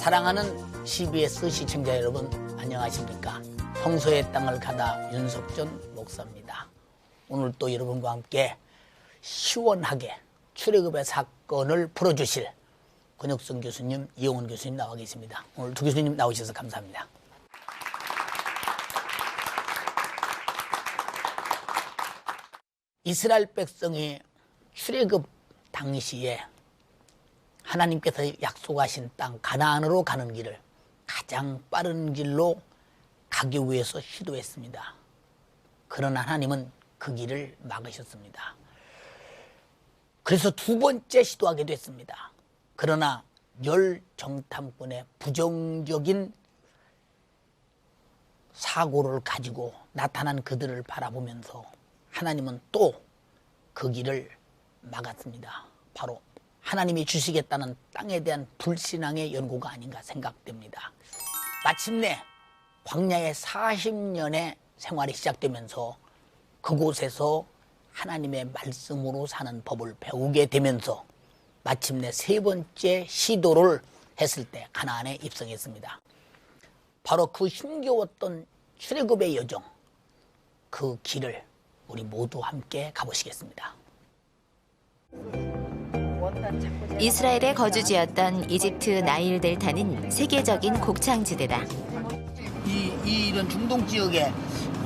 사랑하는 CBS 시청자 여러분, 안녕하십니까? 성소의 땅을 가다 윤석전 목사입니다. 오늘 또 여러분과 함께 시원하게 출애굽의 사건을 풀어주실 권혁선 교수님, 이용훈 교수님 나와 계십니다. 오늘 두 교수님 나오셔서 감사합니다. 이스라엘 백성이 출애굽 당시에 하나님께서 약속하신 땅 가나안으로 가는 길을 가장 빠른 길로 가기 위해서 시도했습니다. 그러나 하나님은 그 길을 막으셨습니다. 그래서 두 번째 시도하게 됐습니다. 그러나 열 정탐꾼의 부정적인 사고를 가지고 나타난 그들을 바라보면서 하나님은 또 그 길을 막았습니다. 바로 하나님이 주시겠다는 땅에 대한 불신앙의 연고가 아닌가 생각됩니다. 마침내 광야의 40년의 생활이 시작되면서 그곳에서 하나님의 말씀으로 사는 법을 배우게 되면서 마침내 세 번째 시도를 했을 때 가나안에 입성했습니다. 바로 그 힘겨웠던 출애굽의 여정, 그 길을 우리 모두 함께 가보시겠습니다. 이스라엘의 거주지였던 이집트 나일 델타는 세계적인 곡창지대다. 이런 중동 지역에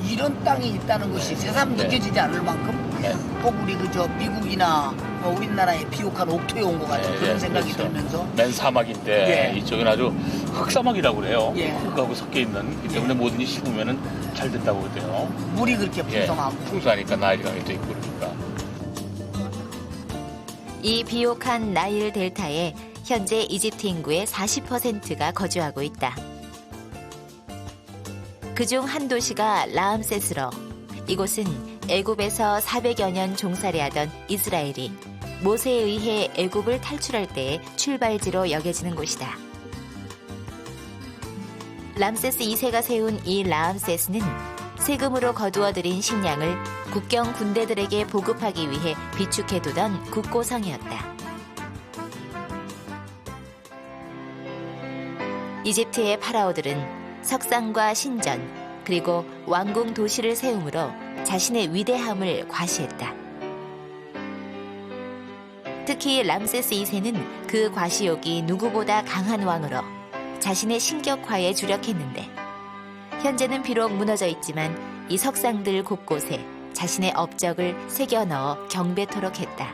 이런 땅이 있다는 것이 새삼 느껴지지 않을 만큼 꼭 우리 미국이나 우리나라의 비옥한 옥토에 온 것 같은 그런 생각이 들면서 맨 사막인데 이쪽은 아주 흑사막이라고 그래요. 흙하고 섞여 있는 그 때문에 뭐든지 심으면 잘 된다고 그러대요. 물이 그렇게 풍성하고 풍성하니까 나일강이 또 있고 그러니까. 이 비옥한 나일 델타에 현재 이집트 인구의 40%가 거주하고 있다. 그중 한 도시가 라암세스러. 이곳은 애굽에서 400여 년 종살이하던 이스라엘이 모세에 의해 애굽을 탈출할 때의 출발지로 여겨지는 곳이다. 람세스 2세가 세운 이 라암세스는 세금으로 거두어들인 식량을 국경 군대들에게 보급하기 위해 비축해두던 국고성이었다. 이집트의 파라오들은 석상과 신전 그리고 왕궁 도시를 세움으로 자신의 위대함을 과시했다. 특히 람세스 2세는 그 과시욕이 누구보다 강한 왕으로 자신의 신격화에 주력했는데 현재는 비록 무너져 있지만 이 석상들 곳곳에 자신의 업적을 새겨 넣어 경배토록 했다.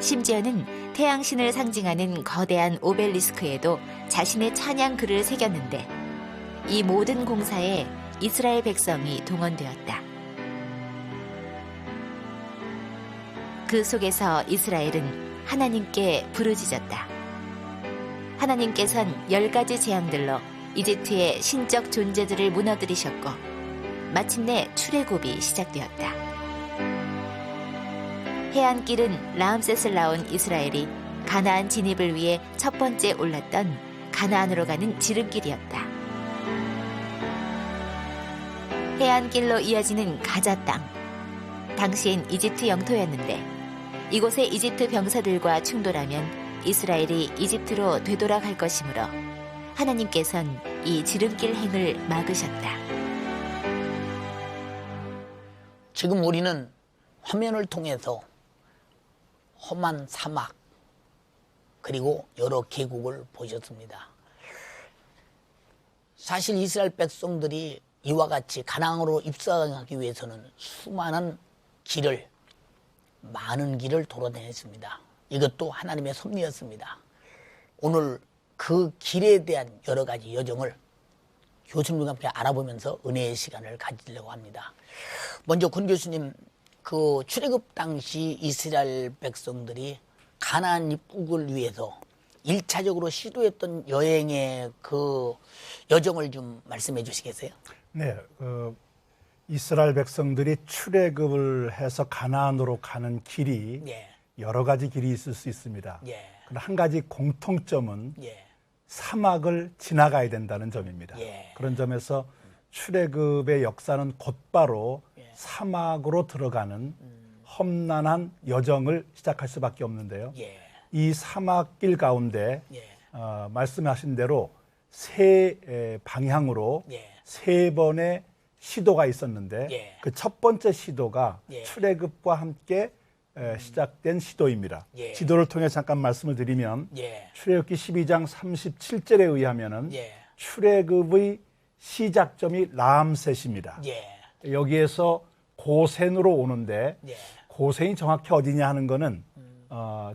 심지어는 태양신을 상징하는 거대한 오벨리스크에도 자신의 찬양 글을 새겼는데 이 모든 공사에 이스라엘 백성이 동원되었다. 그 속에서 이스라엘은 하나님께 부르짖었다. 하나님께선 10가지 재앙들로 이집트의 신적 존재들을 무너뜨리셨고 마침내 출애굽이 시작되었다. 해안길은 라암셋을 나온 이스라엘이 가나안 진입을 위해 첫 번째 올랐던 가나안으로 가는 지름길이었다. 해안길로 이어지는 가자 땅. 당시엔 이집트 영토였는데 이곳의 이집트 병사들과 충돌하면 이스라엘이 이집트로 되돌아갈 것이므로 하나님께선 이 지름길 행을 막으셨다. 지금 우리는 화면을 통해서 험한 사막 그리고 여러 계곡을 보셨습니다. 사실 이스라엘 백성들이 이와 같이 가나안으로 입성하기 위해서는 수많은 길을 많은 길을 돌아다녔습니다. 이것도 하나님의 섭리였습니다. 오늘 그 길에 대한 여러 가지 여정을 교수님과 함께 알아보면서 은혜의 시간을 가지려고 합니다. 먼저 권 교수님, 그 출애굽 당시 이스라엘 백성들이 가나안 입국을 위해서 1차적으로 시도했던 여행의 그 여정을 좀 말씀해 주시겠어요? 네, 이스라엘 백성들이 출애굽을 해서 가나안으로 가는 길이 여러 가지 길이 있을 수 있습니다. 그러나 한 가지 공통점은 사막을 지나가야 된다는 점입니다. 그런 점에서 출애굽의 역사는 곧바로 사막으로 들어가는 험난한 여정을 시작할 수밖에 없는데요. 이 사막길 가운데 말씀하신 대로 세 방향으로 예. 세 번의 시도가 있었는데 예. 그 첫 번째 시도가 예. 출애굽과 함께 시작된 시도입니다. 예. 지도를 통해 잠깐 말씀을 드리면 예. 출애굽기 12장 37절에 의하면은 예. 출애굽의 시작점이 람셋입니다. 예. 여기에서 고센으로 오는데 예. 고센이 정확히 어디냐 하는 거는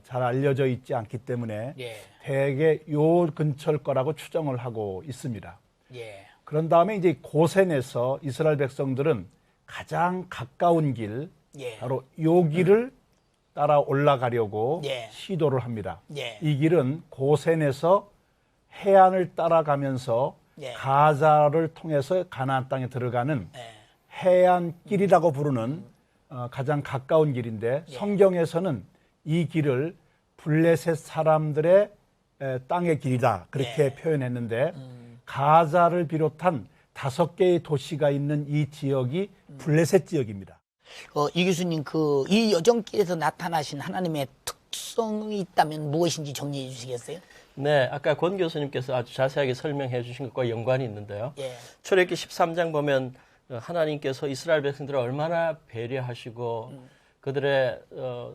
잘 알려져 있지 않기 때문에 예. 대개 요 근처일 거라고 추정을 하고 있습니다. 예. 그런 다음에 이제 고센에서 이스라엘 백성들은 가장 가까운 길, 예. 바로 요 길을 따라 올라가려고 예. 시도를 합니다. 예. 이 길은 고센에서 해안을 따라가면서 예. 가자를 통해서 가나안 땅에 들어가는 예. 해안길이라고 부르는 가장 가까운 길인데 예. 성경에서는 이 길을 블레셋 사람들의 땅의 길이다 그렇게 예. 표현했는데 가자를 비롯한 5개의 도시가 있는 이 지역이 블레셋 지역입니다. 이 교수님, 이 여정길에서 나타나신 하나님의 특성이 있다면 무엇인지 정리해 주시겠어요? 네, 아까 권 교수님께서 아주 자세하게 설명해 주신 것과 연관이 있는데요. 예. 출애굽기 13장 보면 하나님께서 이스라엘 백성들을 얼마나 배려하시고 그들의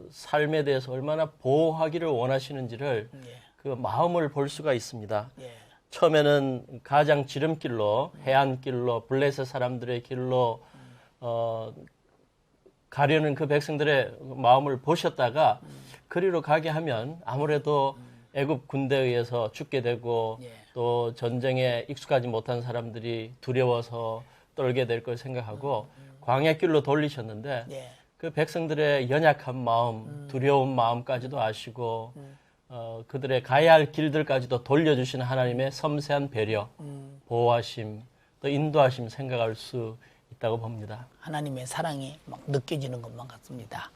삶에 대해서 얼마나 보호하기를 원하시는지를 그 마음을 볼 수가 있습니다. 예. 처음에는 가장 지름길로 해안길로 블레셋 사람들의 길로 가려는 그 백성들의 마음을 보셨다가 그리로 가게 하면 아무래도 애굽 군대에 의해서 죽게 되고 예. 또 전쟁에 익숙하지 못한 사람들이 두려워서 떨게 될 걸 생각하고 광야길로 돌리셨는데 예. 그 백성들의 연약한 마음, 두려운 마음까지도 아시고 그들의 가야 할 길들까지도 돌려주시는 하나님의 섬세한 배려, 보호하심, 또 인도하심 생각할 수 있다고 봅니다. 하나님의 사랑이 막 느껴지는 것만 같습니다.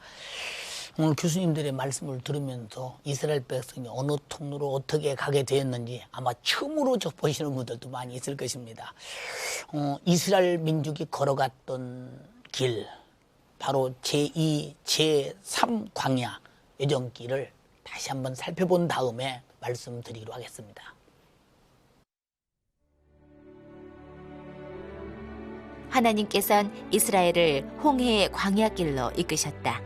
오늘 교수님들의 말씀을 들으면서 이스라엘 백성이 어느 통로로 어떻게 가게 되었는지 아마 처음으로 보시는 분들도 많이 있을 것입니다. 이스라엘 민족이 걸어갔던 길, 바로 제2, 제3 광야 여정길을 다시 한번 살펴본 다음에 말씀드리기로 하겠습니다. 하나님께서는 이스라엘을 홍해의 광야길로 이끄셨다.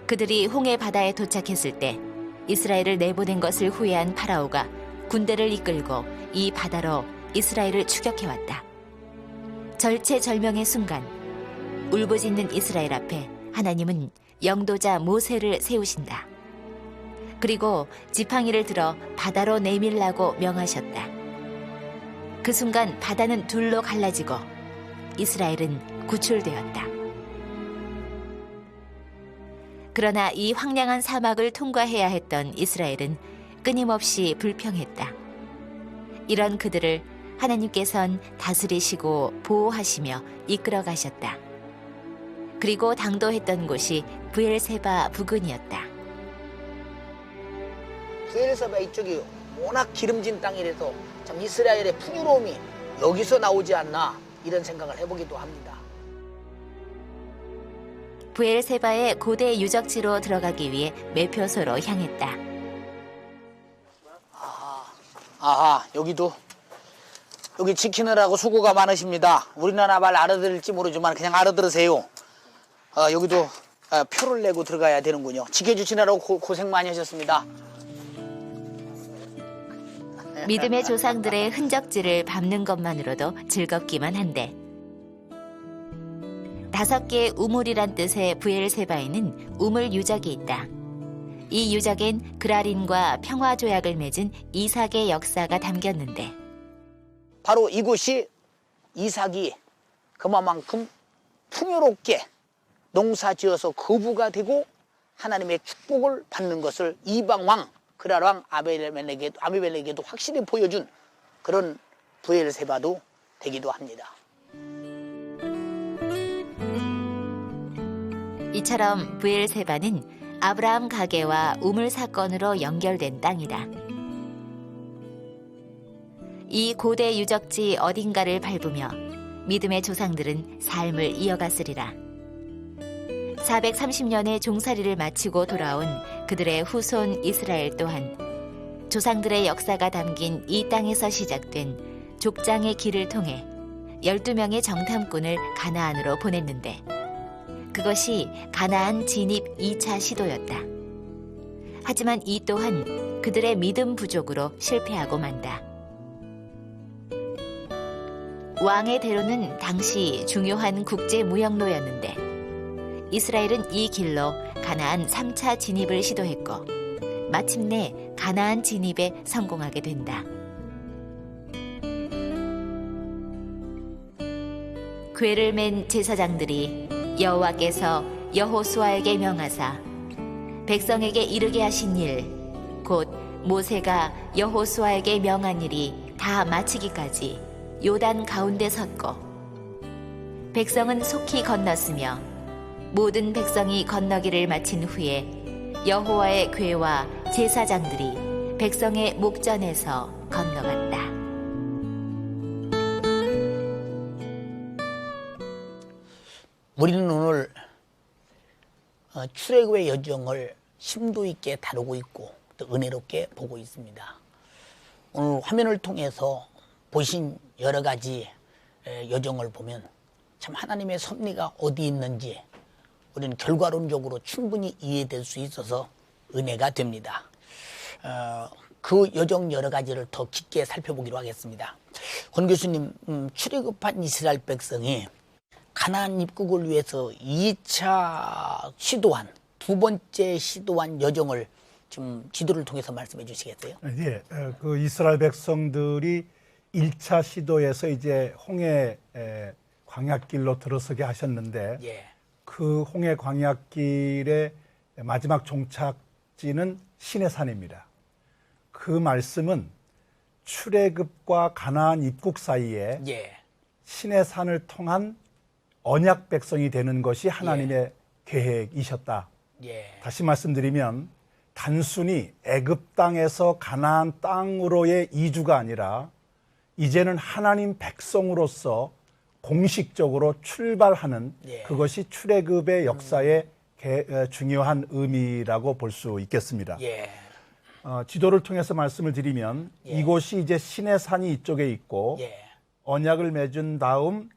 그들이 홍해 바다에 도착했을 때 이스라엘을 내보낸 것을 후회한 파라오가 군대를 이끌고 이 바다로 이스라엘을 추격해왔다. 절체절명의 순간 울부짖는 이스라엘 앞에 하나님은 영도자 모세를 세우신다. 그리고 지팡이를 들어 바다로 내밀라고 명하셨다. 그 순간 바다는 둘로 갈라지고 이스라엘은 구출되었다. 그러나 이 황량한 사막을 통과해야 했던 이스라엘은 끊임없이 불평했다. 이런 그들을 하나님께서는 다스리시고 보호하시며 이끌어 가셨다. 그리고 당도했던 곳이 브엘세바 부근이었다. 브엘세바 이쪽이 워낙 기름진 땅이라서 참 이스라엘의 풍요로움이 여기서 나오지 않나 이런 생각을 해보기도 합니다. 브엘세바의 고대 유적지로 들어가기 위해 매표소로 향했다. 여기 지키느라고 수고가 많으십니다. 우리나라 말 알아들을지 모르지만 그냥 알아들으세요. 여기도 표를 내고 들어가야 되는군요. 지켜주시느라고 고생 많이 하셨습니다. 믿음의 조상들의 흔적지를 밟는 것만으로도 즐겁기만 한데 5개의 우물이란 뜻의 브엘세바에는 우물 유적이 있다. 이 유적엔 그라린과 평화조약을 맺은 이삭의 역사가 담겼는데 바로 이곳이 이삭이 그만큼 풍요롭게 농사지어서 거부가 되고 하나님의 축복을 받는 것을 이방왕 그랄왕 아비멜렉에게도 확실히 보여준 그런 브엘세바도 되기도 합니다. 이처럼 브엘세바는 아브라함 가게와 우물 사건으로 연결된 땅이다. 이 고대 유적지 어딘가를 밟으며 믿음의 조상들은 삶을 이어갔으리라. 430년의 종살이를 마치고 돌아온 그들의 후손 이스라엘 또한 조상들의 역사가 담긴 이 땅에서 시작된 족장의 길을 통해 12명의 정탐꾼을 가나안으로 보냈는데 그것이 가나안 진입 2차 시도였다. 하지만 이 또한 그들의 믿음 부족으로 실패하고 만다. 왕의 대로는 당시 중요한 국제 무역로였는데 이스라엘은 이 길로 가나안 3차 진입을 시도했고 마침내 가나안 진입에 성공하게 된다. 궤를 맨 제사장들이 여호와께서 여호수아에게 명하사 백성에게 이르게 하신 일, 곧 모세가 여호수아에게 명한 일이 다 마치기까지 요단 가운데 섰고 백성은 속히 건넜으며 모든 백성이 건너기를 마친 후에 여호와의 궤와 제사장들이 백성의 목전에서 건너갔다. 우리는 오늘 출애굽의 여정을 심도 있게 다루고 있고 또 은혜롭게 보고 있습니다. 오늘 화면을 통해서 보신 여러 가지 여정을 보면 참 하나님의 섭리가 어디 있는지 우리는 결과론적으로 충분히 이해될 수 있어서 은혜가 됩니다. 그 여정 여러 가지를 더 깊게 살펴보기로 하겠습니다. 권 교수님, 출애굽한 이스라엘 백성이 가나안 입국을 위해서 2차 시도한, 두 번째 시도한 여정을 좀 지도를 통해서 말씀해 주시겠어요? 예, 그 이스라엘 백성들이 1차 시도에서 이제 홍해 광야길로 들어서게 하셨는데 예. 그 홍해 광야길의 마지막 종착지는 시내산입니다. 그 말씀은 출애굽과 가나안 입국 사이에 예. 시내산을 통한 언약 백성이 되는 것이 하나님의 계획이셨다. 예. 다시 말씀드리면 단순히 애굽 땅에서 가나안 땅으로의 이주가 아니라 이제는 하나님 백성으로서 공식적으로 출발하는 예. 그것이 출애굽의 역사의 중요한 의미라고 볼 수 있겠습니다. 예. 지도를 통해서 말씀을 드리면 예. 이곳이 이제 시내산이 이쪽에 있고 예. 언약을 맺은 다음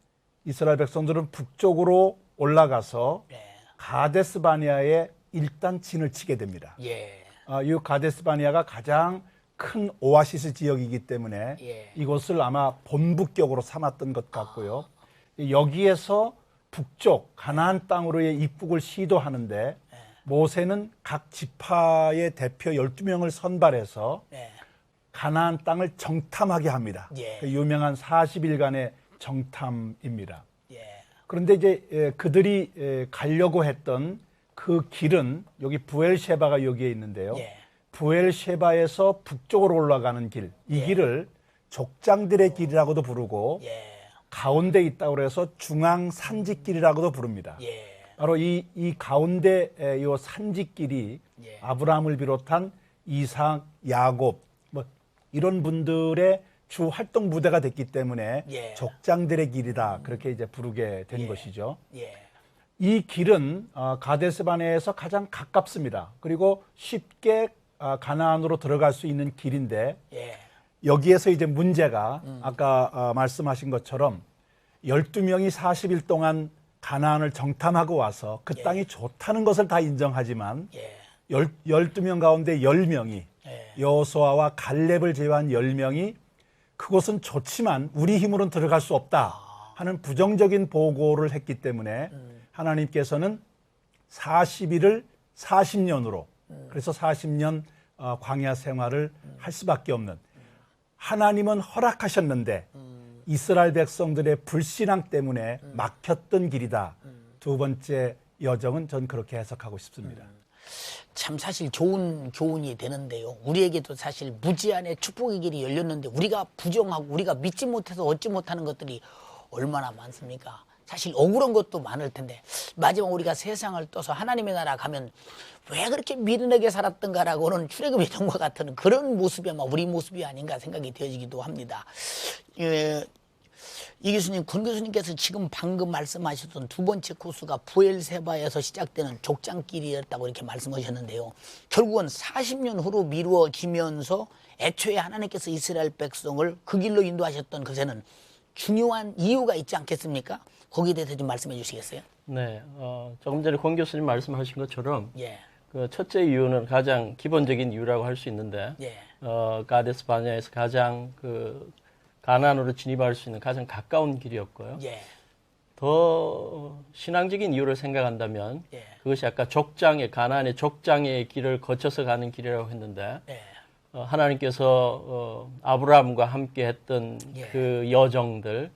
이스라엘 백성들은 북쪽으로 올라가서 예. 가데스 바네아에 일단 진을 치게 됩니다. 예. 이 가데스 바네아가 가장 큰 오아시스 지역이기 때문에 예. 이곳을 아마 본부격으로 삼았던 것 같고요. 여기에서 북쪽 가나안 땅으로의 입국을 시도하는데 모세는 각 지파의 대표 12명을 선발해서 예. 가나안 땅을 정탐하게 합니다. 예. 그 유명한 40일간의 정탐입니다. 예. 그런데 이제 그들이 가려고 했던 그 길은 여기 부엘셰바가 여기에 있는데요. 예. 부엘셰바에서 북쪽으로 올라가는 길, 이 길을 족장들의 길이라고도 부르고 예. 가운데 있다고 해서 중앙 산지길이라고도 부릅니다. 예. 바로 이 가운데 이 산지길이 예. 아브라함을 비롯한 이삭, 야곱 뭐 이런 분들의 주 활동 무대가 됐기 때문에 예. 족장들의 길이다 그렇게 이제 부르게 된 것이죠. 예. 이 길은 가데스 바네아에서 가장 가깝습니다. 그리고 쉽게 가나안으로 들어갈 수 있는 길인데 예. 여기에서 이제 문제가 아까 말씀하신 것처럼 12명이 40일 동안 가나안을 정탐하고 와서 그 땅이 좋다는 것을 다 인정하지만 예. 12명 가운데 10명이 예. 여호수아와 갈렙을 제외한 10명이 그것은 좋지만 우리 힘으로는 들어갈 수 없다 하는 부정적인 보고를 했기 때문에 하나님께서는 40일을 40년으로 그래서 40년 광야 생활을 할 수밖에 없는 하나님은 허락하셨는데 이스라엘 백성들의 불신앙 때문에 막혔던 길이다. 두 번째 여정은 전 그렇게 해석하고 싶습니다. 참 사실 좋은 교훈이 되는데요. 우리에게도 사실 무제한의 축복의 길이 열렸는데 우리가 부정하고 우리가 믿지 못해서 얻지 못하는 것들이 얼마나 많습니까? 사실 억울한 것도 많을 텐데 마지막 우리가 세상을 떠서 하나님의 나라 가면 왜 그렇게 미련하게 살았던가라고는 출애굽의 정과 같은 그런 모습이 아마 우리 모습이 아닌가 생각이 되어지기도 합니다. 이 교수님, 권 교수님께서 지금 방금 말씀하셨던 두 번째 코스가 부엘세바에서 시작되는 족장길이었다고 이렇게 말씀하셨는데요. 결국은 40년 후로 미루어지면서 애초에 하나님께서 이스라엘 백성을 그 길로 인도하셨던 것에는 중요한 이유가 있지 않겠습니까? 거기에 대해서 좀 말씀해 주시겠어요? 네, 조금 전에 권 교수님 말씀하신 것처럼 예, 그 첫째 이유는 가장 기본적인 이유라고 할 수 있는데 예, 가데스 바네아에서 가장 그 가나안으로 진입할 수 있는 가장 가까운 길이었고요. 예, 더 신앙적인 이유를 생각한다면 예, 그것이 아까 족장의 가나안의 족장의 길을 거쳐서 가는 길이라고 했는데 예, 하나님께서 아브라함과 함께 했던 예. 그 여정들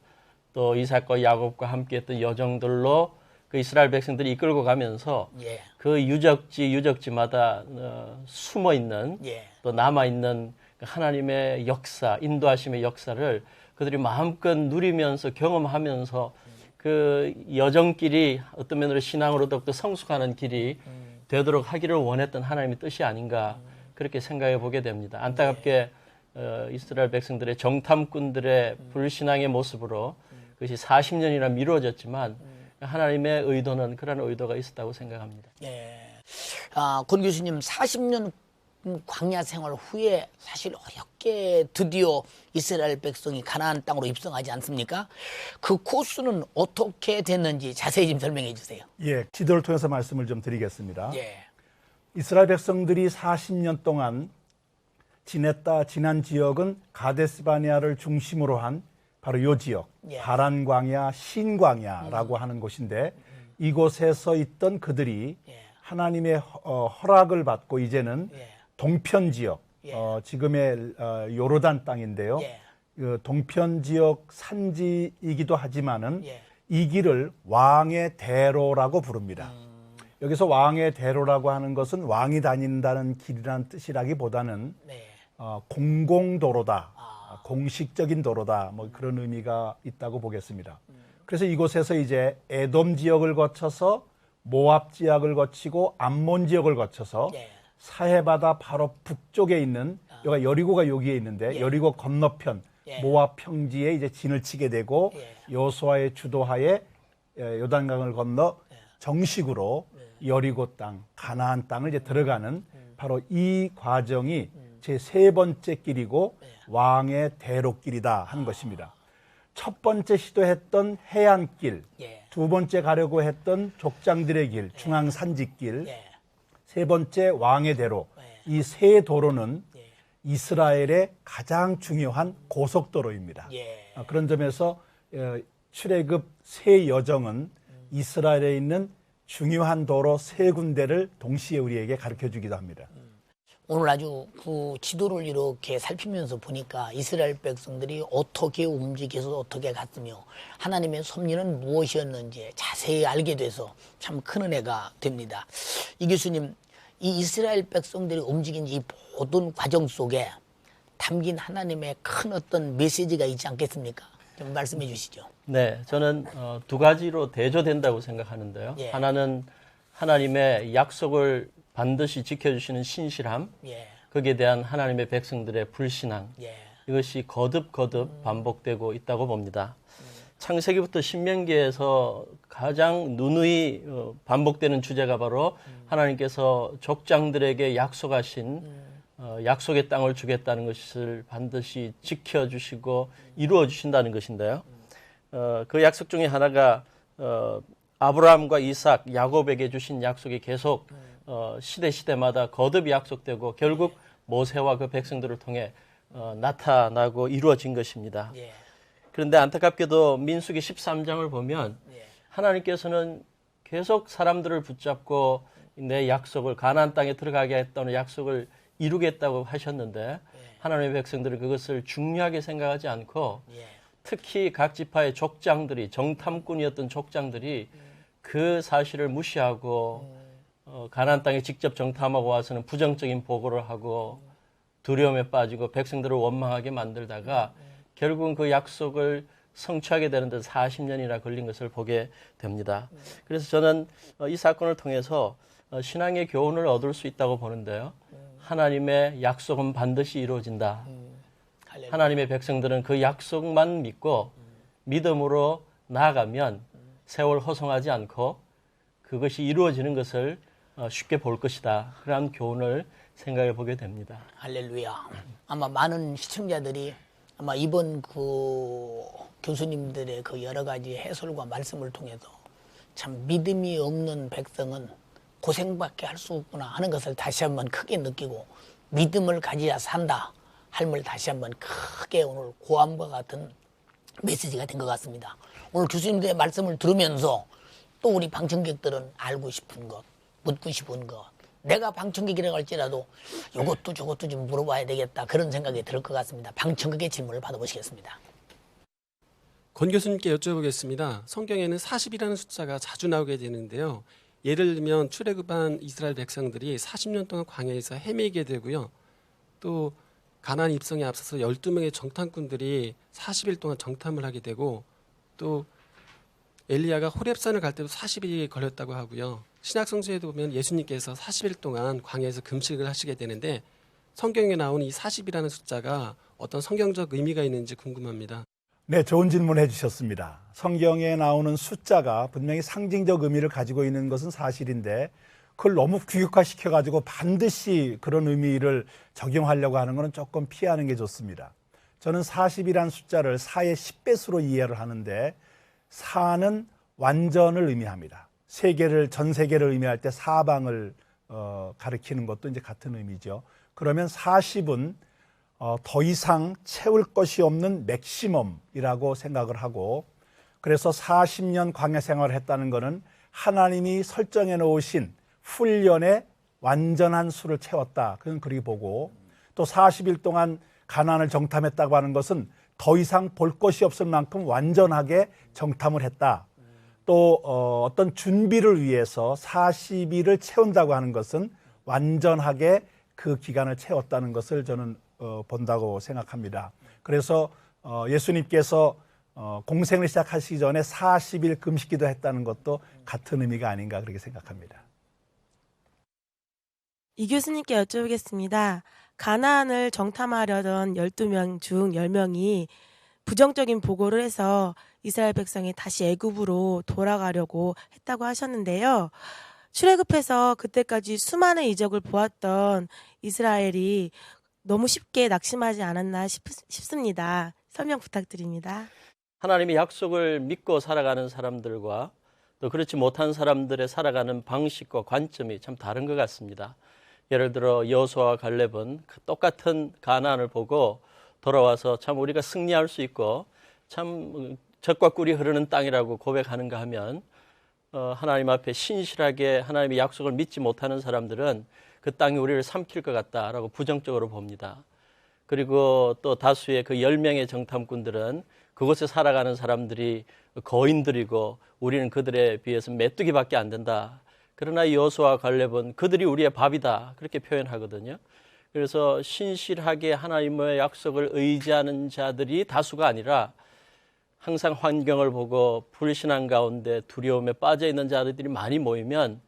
또 이삭과 야곱과 함께 했던 여정들로 그 이스라엘 백성들이 이끌고 가면서 예, 그 유적지마다 숨어 있는 예, 또 남아 있는 하나님의 역사, 인도하심의 역사를 그들이 마음껏 누리면서 경험하면서 그 여정길이 어떤 면으로 신앙으로 더욱더 성숙하는 길이 되도록 하기를 원했던 하나님의 뜻이 아닌가 그렇게 생각해 보게 됩니다. 안타깝게 이스라엘 백성들의 정탐꾼들의 불신앙의 모습으로 그것이 40년이나 미루어졌지만 하나님의 의도는 그런 의도가 있었다고 생각합니다. 예. 권 교수님 40년 광야 생활 후에 사실 어렵게 드디어 이스라엘 백성이 가나안 땅으로 입성하지 않습니까? 그 코스는 어떻게 됐는지 자세히 좀 설명해 주세요. 예, 지도를 통해서 말씀을 좀 드리겠습니다. 예, 이스라엘 백성들이 40년 동안 지난 지역은 가데스 바네아를 중심으로 한 바로 요 지역, 예. 바란 광야, 신 광야라고 하는 곳인데 이곳에서 있던 그들이 예. 하나님의 허락을 받고 이제는 예. 동편 지역, 예. 지금의 요르단 땅인데요. 예. 그 동편 지역 산지이기도 하지만은 예. 이 길을 왕의 대로라고 부릅니다. 여기서 왕의 대로라고 하는 것은 왕이 다닌다는 길이라는 뜻이라기보다는 네. 공공도로다, 공식적인 도로다, 뭐 그런 의미가 있다고 보겠습니다. 그래서 이곳에서 이제 에돔 지역을 거쳐서 모압 지역을 거치고 암몬 지역을 거쳐서 예. 사해바다 바로 북쪽에 있는 여기가 여리고가 여기에 있는데 예. 여리고 건너편 예. 모압 평지에 이제 진을 치게 되고 예. 여호수아의 주도하에 요단강을 건너 정식으로 여리고 땅, 가나안 땅을 이제 들어가는 바로 이 과정이 제 세 번째 길이고 왕의 대로길이다 하는 것입니다. 첫 번째 시도했던 해안길, 예. 두 번째 가려고 했던 족장들의 길, 중앙산지길, 예. 세 번째 왕의 대로. 이 세 도로는 이스라엘의 가장 중요한 고속도로입니다. 예. 그런 점에서 출애굽 세 여정은 이스라엘에 있는 중요한 도로 세 군데를 동시에 우리에게 가르쳐 주기도 합니다. 오늘 아주 그 지도를 이렇게 살피면서 보니까 이스라엘 백성들이 어떻게 움직여서 어떻게 갔으며 하나님의 섭리는 무엇이었는지 자세히 알게 돼서 참 큰 은혜가 됩니다. 이 교수님, 이 이스라엘 백성들이 움직인 이 모든 과정 속에 담긴 하나님의 큰 어떤 메시지가 있지 않겠습니까? 좀 말씀해 주시죠. 네, 저는 두 가지로 대조된다고 생각하는데요. 예. 하나는 하나님의 약속을 반드시 지켜주시는 신실함, 예. 거기에 대한 하나님의 백성들의 불신앙, 예. 이것이 거듭 반복되고 있다고 봅니다. 창세기부터 신명기에서 가장 누누이 반복되는 주제가 바로 하나님께서 족장들에게 약속하신 약속의 땅을 주겠다는 것을 반드시 지켜주시고 이루어주신다는 것인데요. 그 약속 중에 하나가 아브라함과 이삭, 야곱에게 주신 약속이 계속 시대마다 거듭 약속되고 결국 모세와 그 백성들을 통해 나타나고 이루어진 것입니다. 예. 그런데 안타깝게도 민수기 13장을 보면 예. 하나님께서는 계속 사람들을 붙잡고 내 약속을 가나안 땅에 들어가게 했다는 약속을 이루겠다고 하셨는데 하나님의 백성들은 그것을 중요하게 생각하지 않고 예. 특히 각 지파의 족장들이 정탐꾼이었던 족장들이 그 사실을 무시하고 가나안 땅에 직접 정탐하고 와서는 부정적인 보고를 하고 두려움에 빠지고 백성들을 원망하게 만들다가 결국은 그 약속을 성취하게 되는데 40년이나 걸린 것을 보게 됩니다. 그래서 저는 이 사건을 통해서 신앙의 교훈을 얻을 수 있다고 보는데요. 하나님의 약속은 반드시 이루어진다. 할렐루야. 하나님의 백성들은 그 약속만 믿고 믿음으로 나아가면 세월 허송하지 않고 그것이 이루어지는 것을 쉽게 볼 것이다. 그러한 교훈을 생각해 보게 됩니다. 할렐루야. 아마 많은 시청자들이 아마 이번 그 교수님들의 그 여러 가지 해설과 말씀을 통해서 참 믿음이 없는 백성은 고생밖에 할 수 없구나 하는 것을 다시 한번 크게 느끼고 믿음을 가져야 산다 할말 다시 한번 크게 오늘 고함과 같은 메시지가 된 것 같습니다. 오늘 교수님들의 말씀을 들으면서 또 우리 방청객들은 알고 싶은 것, 묻고 싶은 것, 내가 방청객이라고 할지라도 이것도 저것도 좀 물어봐야 되겠다 그런 생각이 들 것 같습니다. 방청객의 질문을 받아보시겠습니다. 권 교수님께 여쭤보겠습니다. 성경에는 40이라는 숫자가 자주 나오게 되는데요. 예를 들면 출애굽한 이스라엘 백성들이 40년 동안 광야에서 헤매게 되고요. 또 가나안 입성에 앞서서 12명의 정탐꾼들이 40일 동안 정탐을 하게 되고 또 엘리야가 호렙산을 갈 때도 40일이 걸렸다고 하고요. 신약성서에도 보면 예수님께서 40일 동안 광야에서 금식을 하시게 되는데 성경에 나온 이 40이라는 숫자가 어떤 성경적 의미가 있는지 궁금합니다. 네, 좋은 질문 해주셨습니다. 성경에 나오는 숫자가 분명히 상징적 의미를 가지고 있는 것은 사실인데 그걸 너무 규격화시켜가지고 반드시 그런 의미를 적용하려고 하는 것은 조금 피하는 게 좋습니다. 저는 40이라는 숫자를 4의 10배수로 이해를 하는데 4는 완전을 의미합니다. 전 세계를 의미할 때 사방을 가리키는 것도 이제 같은 의미죠. 그러면 40은 더 이상 채울 것이 없는 맥시멈이라고 생각을 하고 그래서 40년 광야 생활을 했다는 것은 하나님이 설정해 놓으신 훈련의 완전한 수를 채웠다. 그건 그렇게 보고 또 40일 동안 가나안을 정탐했다고 하는 것은 더 이상 볼 것이 없을 만큼 완전하게 정탐을 했다. 또 어떤 준비를 위해서 40일을 채운다고 하는 것은 완전하게 그 기간을 채웠다는 것을 저는 본다고 생각합니다. 그래서 예수님께서 공생을 시작하시기 전에 40일 금식기도 했다는 것도 같은 의미가 아닌가 그렇게 생각합니다. 이 교수님께 여쭤보겠습니다. 가나안을 정탐하려던 12명 중 10명이 부정적인 보고를 해서 이스라엘 백성이 다시 애굽으로 돌아가려고 했다고 하셨는데요. 출애굽해서 그때까지 수많은 이적을 보았던 이스라엘이 너무 쉽게 낙심하지 않았나 싶습니다. 설명 부탁드립니다. 하나님의 약속을 믿고 살아가는 사람들과 또 그렇지 못한 사람들의 살아가는 방식과 관점이 참 다른 것 같습니다. 예를 들어 여호수아와 갈렙은 똑같은 가나안을 보고 돌아와서 참 우리가 승리할 수 있고 참 젖과 꿀이 흐르는 땅이라고 고백하는가 하면 하나님 앞에 신실하게 하나님의 약속을 믿지 못하는 사람들은 그 땅이 우리를 삼킬 것 같다라고 부정적으로 봅니다. 그리고 또 다수의 그 10명의 정탐꾼들은 그곳에 살아가는 사람들이 거인들이고 우리는 그들에 비해서 메뚜기밖에 안 된다. 그러나 여호수아와 갈렙은 그들이 우리의 밥이다. 그렇게 표현하거든요. 그래서 신실하게 하나님의 약속을 의지하는 자들이 다수가 아니라 항상 환경을 보고 불신앙 가운데 두려움에 빠져 있는 자들이 많이 모이면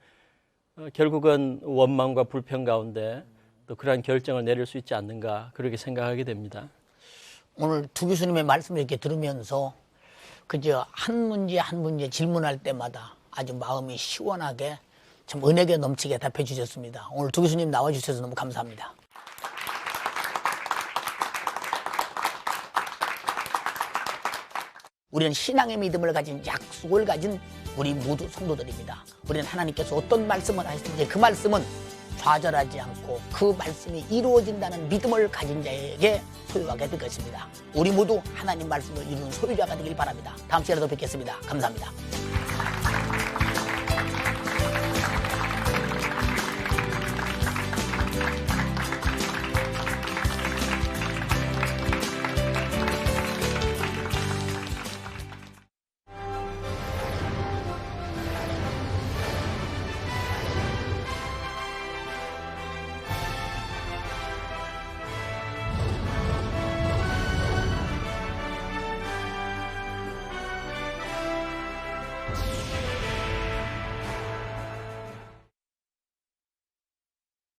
결국은 원망과 불평 가운데 또 그러한 결정을 내릴 수 있지 않는가 그렇게 생각하게 됩니다. 오늘 두 교수님의 말씀을 이렇게 들으면서 그저 한 문제 한 문제 질문할 때마다 아주 마음이 시원하게 참 은혜가 넘치게 답해 주셨습니다. 오늘 두 교수님 나와 주셔서 너무 감사합니다. 우리는 신앙의 믿음을 가진 약속을 가진 우리 모두 성도들입니다. 우리는 하나님께서 어떤 말씀을 하시든지 그 말씀은 좌절하지 않고 그 말씀이 이루어진다는 믿음을 가진 자에게 소유하게 될 것입니다. 우리 모두 하나님 말씀을 이루는 소유자가 되길 바랍니다. 다음 시간에도 뵙겠습니다. 감사합니다.